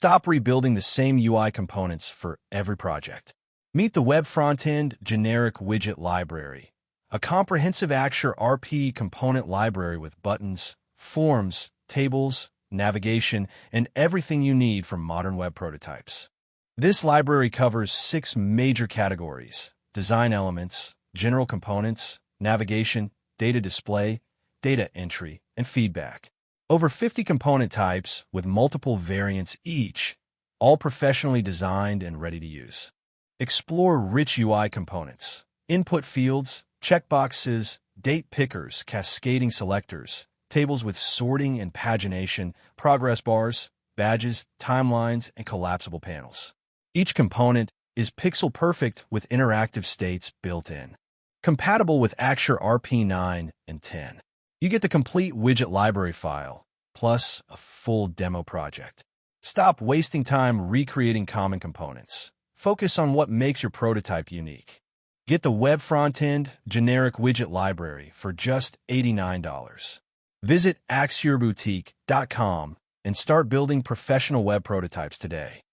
Stop rebuilding the same UI components for every project. Meet the Web Frontend Generic Widget Library, a comprehensive Axure RP component library with buttons, forms, tables, navigation, and everything you need for modern web prototypes. This library covers 6 major categories: design elements, general components, navigation, data display, data entry, and feedback. Over 50 component types with multiple variants each, all professionally designed and ready to use. Explore rich UI components, input fields, checkboxes, date pickers, cascading selectors, tables with sorting and pagination, progress bars, badges, timelines, and collapsible panels. Each component is pixel-perfect with interactive states built in. Compatible with Axure RP 9 and 10. You get the complete widget library file, plus a full demo project. Stop wasting time recreating common components. Focus on what makes your prototype unique. Get the Web Frontend Generic Widget Library for just $89. Visit AxureBoutique.com and start building professional web prototypes today.